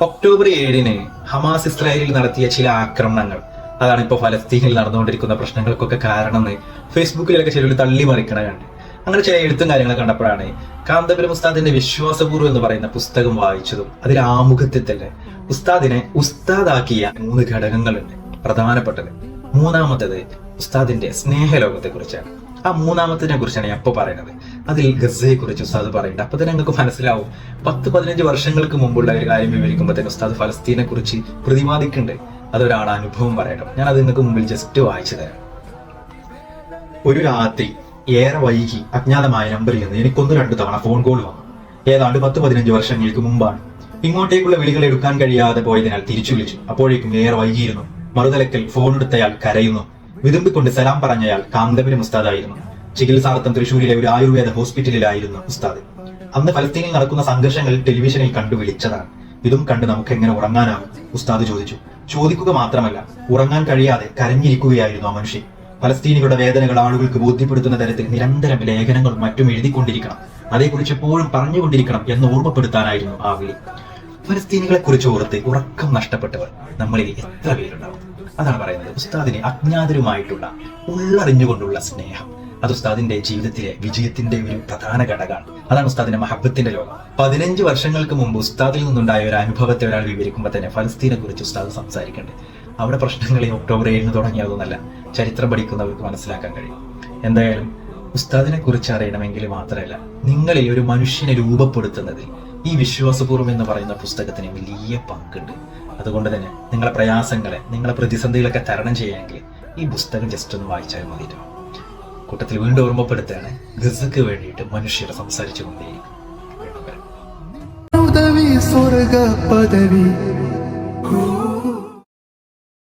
October 7 Hamas ഇസ്രായേലിൽ നടത്തിയ ചില ആക്രമണങ്ങൾ, അതാണ് ഇപ്പോൾ ഫലസ്തീനിൽ നടന്നുകൊണ്ടിരിക്കുന്ന പ്രശ്നങ്ങൾക്കൊക്കെ കാരണമെന്ന് ഫേസ്ബുക്കിലൊക്കെ ചിലർ തള്ളി മറിക്കണ കണ്ട്. അങ്ങനെ ചില എഴുത്തും കാര്യങ്ങളൊക്കെ കണ്ടപ്പോഴാണ് കാന്തപുരം ഉസ്താദിന്റെ വിശ്വാസപൂർവ്വം എന്ന് പറയുന്ന പുസ്തകം വായിച്ചതും അതിൽ ആമുഖത്തിൽ തന്നെ ഉസ്താദിനെ ഉസ്താദാക്കിയ 3 ഘടകങ്ങളുണ്ട്. പ്രധാനപ്പെട്ടത് മൂന്നാമത്തേത് ഉസ്താദിന്റെ സ്നേഹലോകത്തെ കുറിച്ചാണ്. ആ മൂന്നാമത്തിനെ കുറിച്ചാണ് ഞാൻ ഇപ്പോൾ പറയുന്നത്. അതിൽ ഗസയെ കുറിച്ച് ഉസ്താദ് പറയുന്നുണ്ട്. അപ്പൊ തന്നെ നിങ്ങൾക്ക് മനസ്സിലാവും 10-15 വർഷങ്ങൾക്ക് മുമ്പുള്ള ഒരു കാര്യം വിവരിക്കുമ്പോൾ തന്നെ ഉസ്താദ് ഫലസ്തീനെ കുറിച്ച് പ്രതിപാദിക്കുന്നുണ്ട്. അതൊരാളെ അനുഭവം പറയണം. ഞാൻ അത് നിങ്ങൾക്ക് മുമ്പിൽ ജസ്റ്റ് വായിച്ചു തരാം. ഒരു രാത്രി ഏറെ വൈകി അജ്ഞാതമായ നമ്പറിൽ നിന്ന് എനിക്കൊന്ന് 2 തവണ ഫോൺ കോൾ വന്നു. ഏതാണ്ട് 10-15 വർഷങ്ങൾക്ക് മുമ്പാണ്. ഇങ്ങോട്ടേക്കുള്ള വിളികൾ എടുക്കാൻ കഴിയാതെ പോയതിനാൽ തിരിച്ചു വിളിച്ചു. അപ്പോഴേക്കും ഏറെ വൈകിയിരുന്നു. മറുതലക്കൽ ഫോൺ എടുത്തയാൾ കരയുന്നു. വിതുമ്പിക്കൊണ്ട് സലാം പറഞ്ഞയാൾ കാന്തപുരം ഉസ്താദായിരുന്നു. ചികിത്സാർത്ഥം തൃശ്ശൂരിലെ ഒരു ആയുർവേദ ഹോസ്പിറ്റലിലായിരുന്നു ഉസ്താദ്. അന്ന് ഫലസ്തീനിൽ നടക്കുന്ന സംഘർഷങ്ങൾ ടെലിവിഷനിൽ കണ്ടു വിളിച്ചതാണ്. ഇതും കണ്ട് നമുക്ക് എങ്ങനെ ഉറങ്ങാനാവും? ഉസ്താദ് ചോദിച്ചു. ചോദിക്കുക മാത്രമല്ല, ഉറങ്ങാൻ കഴിയാതെ കരഞ്ഞിരിക്കുകയായിരുന്നു ആ മനുഷ്യൻ. ഫലസ്തീനികളുടെ വേദനകൾ ആളുകൾക്ക് ബോധ്യപ്പെടുത്തുന്ന തരത്തിൽ നിരന്തരം ലേഖനങ്ങളും മറ്റും എഴുതിക്കൊണ്ടിരിക്കണം, അതേക്കുറിച്ച് എപ്പോഴും പറഞ്ഞുകൊണ്ടിരിക്കണം എന്ന് ഓർമ്മപ്പെടുത്താനായിരുന്നു ആ വിളി. ഫലസ്തീനികളെ കുറിച്ച് ഓർത്ത് ഉറക്കം നഷ്ടപ്പെട്ടവർ നമ്മളിൽ എത്ര പേരുണ്ടാവും? അതാണ് പറയുന്നത്. ഉസ്താദിന് അജ്ഞാതരുമായിട്ടുള്ള ഉള്ളറിഞ്ഞുകൊണ്ടുള്ള സ്നേഹം, അത് ഉസ്താദിന്റെ ജീവിതത്തിലെ വിജയത്തിന്റെ ഒരു പ്രധാന ഘടകമാണ്. അതാണ് ഉസ്താദിന്റെ മഹബത്തിന്റെ ലോകം. 15 വർഷങ്ങൾക്ക് മുമ്പ് ഉസ്താദിൽ നിന്നുണ്ടായ ഒരു അനുഭവത്തെ ഒരാൾ വിവരിക്കുമ്പോൾ തന്നെ ഫലസ്തീനെ കുറിച്ച് ഉസ്താദ് സംസാരിക്കേണ്ടത്. അവിടെ പ്രശ്നങ്ങൾ ഒക്ടോബർ 7 തുടങ്ങിയതൊന്നല്ല, ചരിത്രം പഠിക്കുന്നവർക്ക് മനസ്സിലാക്കാൻ കഴിയും. എന്തായാലും ഉസ്താദിനെ കുറിച്ച് അറിയണമെങ്കിൽ മാത്രമല്ല, നിങ്ങളിൽ ഒരു മനുഷ്യനെ രൂപപ്പെടുത്തുന്നതിൽ ഈ വിശ്വാസപൂർവ്വം എന്ന് പറയുന്ന പുസ്തകത്തിന് വലിയ പങ്കുണ്ട്. അതുകൊണ്ട് തന്നെ നിങ്ങളെ പ്രയാസങ്ങളെ, നിങ്ങളെ പ്രതിസന്ധികളൊക്കെ തരണം ചെയ്യാമെങ്കിൽ ഈ പുസ്തകം ജസ്റ്റ് ഒന്ന് വായിച്ചാൽ മതിയോ. കൂട്ടത്തിൽ വീണ്ടും ഓർമ്മപ്പെടുത്തുകയാണ്, ഗസക്ക് വേണ്ടിയിട്ട് മനുഷ്യരെ സംസാരിച്ചു കൊണ്ടേയിരിക്കും.